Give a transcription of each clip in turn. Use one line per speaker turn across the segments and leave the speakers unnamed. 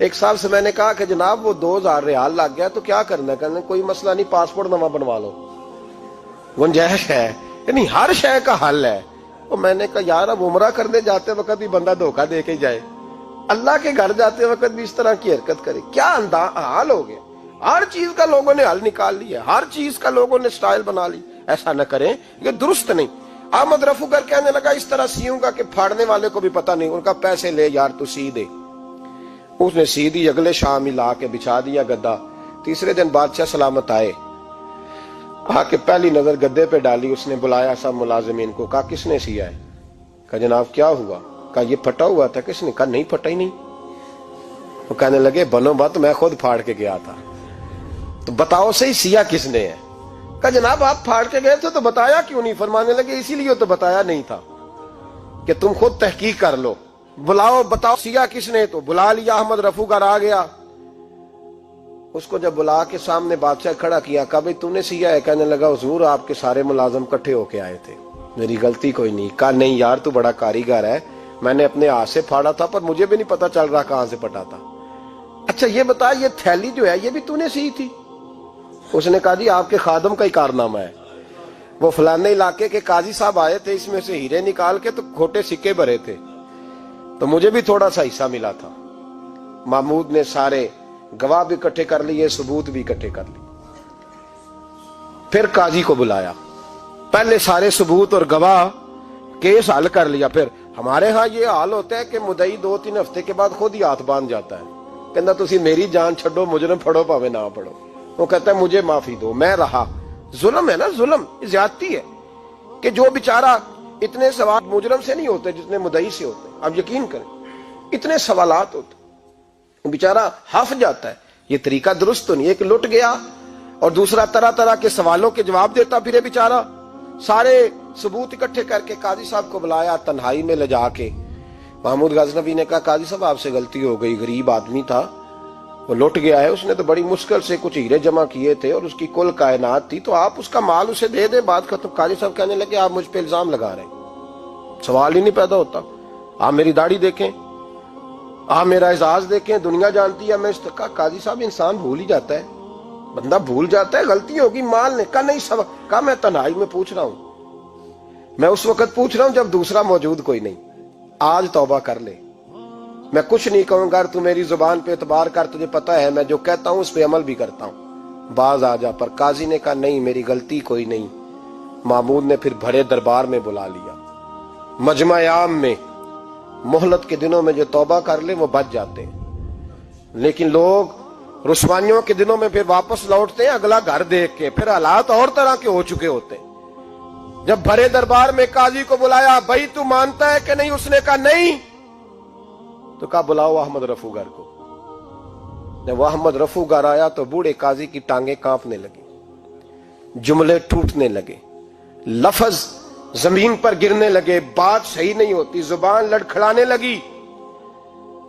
ایک صاحب سے میں نے کہا کہ جناب وہ 2000 ریال لگ گیا تو کیا کرنا ہے؟ کہنے کوئی مسئلہ نہیں، پاسپورٹ نواں بنوا لو، گنجائش ہے، یعنی ہر شے کا حل ہے۔ تو میں نے کہا یار اب عمرہ کرنے جاتے وقت بھی بندہ دھوکہ دے کے جائے، اللہ کے گھر جاتے وقت بھی اس طرح کی حرکت کرے، کیا حال ہو گیا؟ ہر چیز کا لوگوں نے حل نکال لیا، ہر چیز کا لوگوں نے سٹائل بنا لی۔ ایسا نہ کریں، یہ درست نہیں۔ احمد رفو گر کہنے لگا اس طرح سیوں گا کہ پھاڑنے والے کو بھی پتہ نہیں، ان کا پیسے لے یار تو سی دے۔ اس نے سی دی، اگلے شام ہی لا کے بچھا دیا گدا۔ تیسرے دن بادشاہ سلامت آئے، آ کے پہلی نظر گدے پہ ڈالی، اس نے بلایا سب ملازمین کو، کہا کس نے سیا ہے؟ کہا جناب کیا ہوا؟ کہا یہ پھٹا ہوا تھا۔ کس نے؟ کہا نہیں پھٹا ہی نہیں۔ وہ کہنے لگے بنو بات، میں خود پھاڑ کے گیا تھا، تو بتاؤ صحیح سیا کس نے ہے؟ کہا جناب آپ پھاڑ کے گئے تھے تو بتایا کیوں نہیں؟ فرمانے لگے اسی لیے تو بتایا نہیں تھا کہ تم خود تحقیق کر لو، بلاؤ بتاؤ سیا کس نے۔ تو بلا لیا، احمد رفو گر آ گیا۔ اس کو جب بلا کے سامنے بادشاہ کھڑا کیا، کہا بھئی تم نے سیا ہے؟ کہنے لگا حضور آپ کے سارے ملازم کٹھے ہو کے آئے تھے، میری غلطی کوئی نہیں۔ کہا نہیں یار تو بڑا کاریگر ہے، میں نے اپنے ہاتھ سے پھاڑا تھا پر مجھے بھی نہیں پتا چل رہا کہاں سے پھٹا تھا۔ اچھا یہ بتا یہ تھیلی جو ہے یہ بھی تو نے سی تھی؟ اس نے کہا جی آپ کے خادم کا ہی کارنامہ ہے، وہ فلانے علاقے کے قاضی صاحب آئے تھے، اس میں سے ہیرے نکال کے تو کھوٹے سکے بھرے تھے، تو مجھے بھی تھوڑا سا حصہ ملا تھا۔ محمود نے سارے گواہ بھی اکٹھے کر لیے، ثبوت بھی اکٹھے کر لیے۔ پھر قاضی کو بلایا، پہلے سارے ثبوت اور گواہ کیس حل کر لیا۔ پھر ہمارے ہاں یہ حال ہوتا ہے کہ مدعی 2-3 ہفتے کے بعد خود ہی ہاتھ باندھ جاتا ہے، کہنا تسی میری جان چھڈو، مجرم پھڑو پاوے نہ پڑھو۔ وہ کہتا ہے مجھے معافی دو، میں رہا۔ ظلم ہے نا، ظلم زیادتی ہے کہ جو بیچارہ اتنے سوال مجرم سے نہیں ہوتے جتنے مدعی سے ہوتے، اب یقین کریں اتنے سوالات ہوتے، بیچارہ ہف جاتا ہے۔ یہ طریقہ درست تو نہیں، ایک لٹ گیا اور دوسرا طرح طرح کے سوالوں کے جواب دیتا پھرے بیچارہ۔ سارے ثبوت اکٹھے کر کے قاضی صاحب کو بلایا، تنہائی میں لے جا کے محمود غزنوی نے کہا قاضی صاحب آپ سے غلطی ہو گئی، غریب آدمی تھا، وہ لٹ گیا ہے، اس نے تو بڑی مشکل سے کچھ ہیرے جمع کیے تھے اور اس کی کل کائنات تھی، تو آپ اس کا مال اسے دے دیں، بات ختم۔ قاضی صاحب کہنے لگے آپ مجھ پہ الزام لگا رہے ہیں، سوال ہی نہیں پیدا ہوتا، آپ میری داڑھی دیکھیں، آپ میرا اعزاز دیکھیں، دنیا جانتی ہے میں اس کا۔ قاضی صاحب انسان بھول ہی جاتا ہے، بندہ بھول جاتا ہے، غلطی ہوگی، مال نے کہا نہیں سب، کہا میں تنہائی میں پوچھ رہا ہوں، میں اس وقت پوچھ رہا ہوں جب دوسرا موجود کوئی نہیں، آج توبہ کر لے، میں کچھ نہیں کہوں گا، تو میری زبان پہ اعتبار کر، تجھے پتہ ہے میں جو کہتا ہوں اس پہ عمل بھی کرتا ہوں، باز آ جا۔ پر قاضی نے کہا نہیں میری غلطی کوئی نہیں۔ محمود نے پھر بڑے دربار میں بلا لیا، مجمع عام میں۔ مہلت کے دنوں میں جو توبہ کر لے وہ بچ جاتے ہیں، لیکن لوگ رسوائیوں کے دنوں میں پھر واپس لوٹتے ہیں اگلا گھر دیکھ کے، پھر حالات اور طرح کے ہو چکے ہوتے ہیں۔ جب بڑے دربار میں قاضی کو بلایا، بھائی تو مانتا ہے کہ نہیں؟ اس نے کہا نہیں۔ تو کہا بلاؤ احمد رفو گر کو۔ جب وہ احمد رفو گر آیا تو بوڑھے قاضی کی ٹانگیں کانپنے لگی، جملے ٹوٹنے لگے، لفظ زمین پر گرنے لگے، بات صحیح نہیں ہوتی، زبان لڑکھڑانے لگی۔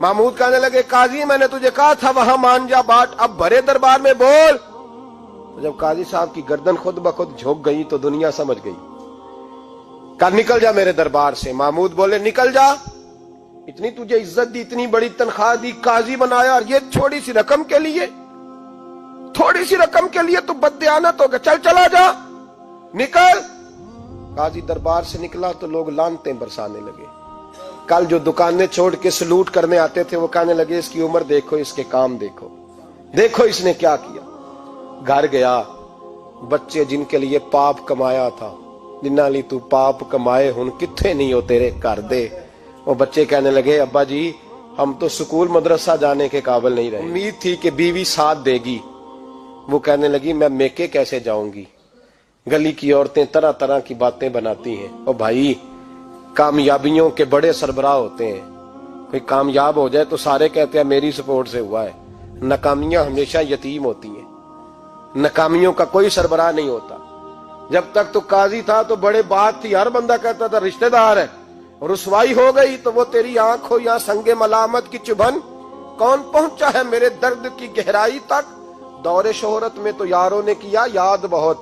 محمود کہنے لگے قاضی میں نے تجھے کہا تھا وہاں مان جا بات، اب بڑے دربار میں بول۔ تو جب قاضی صاحب کی گردن خود بخود جھک گئی تو دنیا سمجھ گئی، کہا نکل جا میرے دربار سے۔ محمود بولے نکل جا، اتنی تجھے عزت دی، اتنی بڑی تنخواہ دی، قاضی بنایا، اور یہ چھوٹی سی رقم کے لیے، تھوڑی سی رقم کے لیے تو بددیانت ہو گیا، چل چلا جا، نکل۔ قاضی دربار سے نکلا تو لوگ لعنتیں برسانے لگے۔ کل جو دکانیں چھوڑ کے سلوٹ کرنے آتے تھے وہ کہنے لگے اس کی عمر دیکھو، اس کے کام دیکھو، دیکھو اس نے کیا کیا۔ گھر گیا، بچے جن کے لیے پاپ کمایا تھا، جنہاں لی تو پاپ کمائے ہن کتھے نہیں ہو تیرے گھر دے، وہ بچے کہنے لگے ابا جی ہم تو سکول مدرسہ جانے کے قابل نہیں رہے، امید تھی کہ بیوی ساتھ دے گی۔ وہ کہنے لگی میں میکے کیسے جاؤں گی، گلی کی عورتیں طرح طرح کی باتیں بناتی ہیں۔ اور بھائی کامیابیوں کے بڑے سربراہ ہوتے ہیں، کوئی کامیاب ہو جائے تو سارے کہتے ہیں میری سپورٹ سے ہوا ہے، ناکامیاں ہمیشہ یتیم ہوتی ہیں، ناکامیوں کا کوئی سربراہ نہیں ہوتا۔ جب تک تو قاضی تھا تو بڑے بات تھی، ہر بندہ کہتا تھا رشتہ دار ہے، رسوائی ہو گئی تو وہ تیری آنکھ ہو یا سنگ ملامت کی چبھن، کون پہنچا ہے میرے درد کی گہرائی تک، دور شہرت میں تو یاروں نے کیا یاد بہت،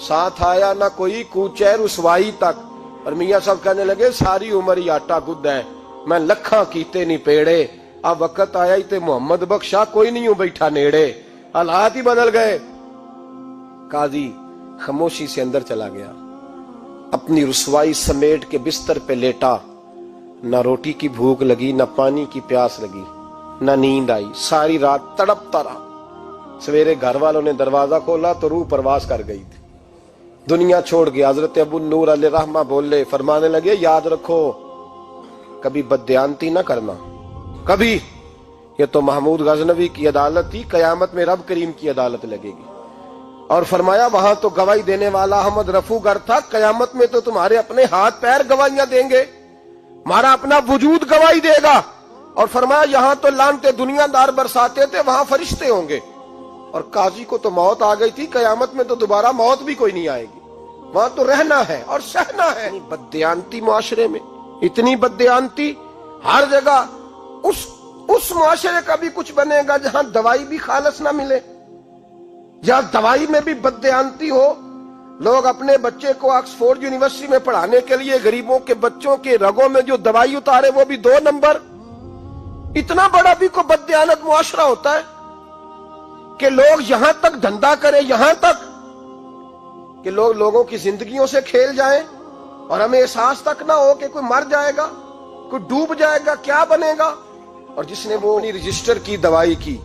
ساتھ آیا نہ کوئی کوچے رسوائی تک۔ اور میاں صاحب کہنے لگے ساری عمر ہی آٹا گد ہے، میں لکھاں کیتے نہیں پیڑے، اب وقت آیا ہی تے محمد بخشا کوئی نہیں ہوں بیٹھا نیڑے، حالات ہی بدل گئے۔ قاضی خاموشی سے اندر چلا گیا، اپنی رسوائی سمیٹ کے بستر پہ لیٹا، نہ روٹی کی بھوک لگی، نہ پانی کی پیاس لگی، نہ نیند آئی، ساری رات تڑپتا رہا۔ سویرے گھر والوں نے دروازہ کھولا تو روح پرواز کر گئی تھی، دنیا چھوڑ گیا۔ حضرت ابو نور علیہ رحمہ بولے، فرمانے لگے یاد رکھو کبھی بددیانتی نہ کرنا، کبھی۔ یہ تو محمود غزنوی کی عدالت تھی، قیامت میں رب کریم کی عدالت لگے گی۔ اور فرمایا وہاں تو گواہی دینے والا احمد رفو گر تھا، قیامت میں تو تمہارے اپنے ہاتھ پیر گواہیاں دیں گے، ہمارا اپنا وجود گواہی دے گا۔ اور فرمایا یہاں تو لانتے دنیا دار برساتے تھے، وہاں فرشتے ہوں گے۔ اور قاضی کو تو موت آ گئی تھی، قیامت میں تو دوبارہ موت بھی کوئی نہیں آئے گی، وہاں تو رہنا ہے اور سہنا ہے۔ بددیانتی معاشرے میں، اتنی بددیانتی ہر جگہ۔ اس معاشرے کا بھی کچھ بنے گا جہاں دوائی بھی خالص نہ ملے، جہاں دوائی میں بھی بددیانتی ہو۔ لوگ اپنے بچے کو آکسفورڈ یونیورسٹی میں پڑھانے کے لیے غریبوں کے بچوں کے رگوں میں جو دوائی اتارے وہ بھی 2 نمبر۔ اتنا بڑا بھی کوئی بددیانت معاشرہ ہوتا ہے کہ لوگ یہاں تک دھندا کریں، یہاں تک کہ لوگ لوگوں کی زندگیوں سے کھیل جائیں اور ہمیں احساس تک نہ ہو کہ کوئی مر جائے گا، کوئی ڈوب جائے گا، کیا بنے گا۔ اور جس نے وہ اپنی رجسٹر کی دوائی کی،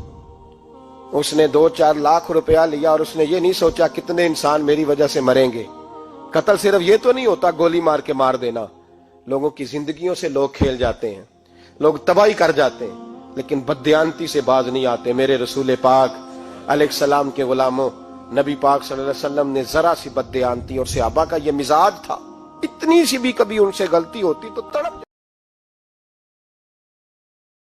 اس نے 2-4 لاکھ روپیہ لیا اور اس نے یہ نہیں سوچا کتنے انسان میری وجہ سے مریں گے۔ قتل صرف یہ تو نہیں ہوتا گولی مار کے مار دینا، لوگوں کی زندگیوں سے لوگ کھیل جاتے ہیں، لوگ تباہی کر جاتے ہیں، لیکن بددیانتی سے باز نہیں آتے۔ میرے رسول پاک علیہ السلام کے غلاموں، نبی پاک صلی اللہ علیہ وسلم نے ذرا سی بددیانتی، اور صحابہ کا یہ مزاج تھا، اتنی سی بھی کبھی ان سے غلطی ہوتی تو تڑپ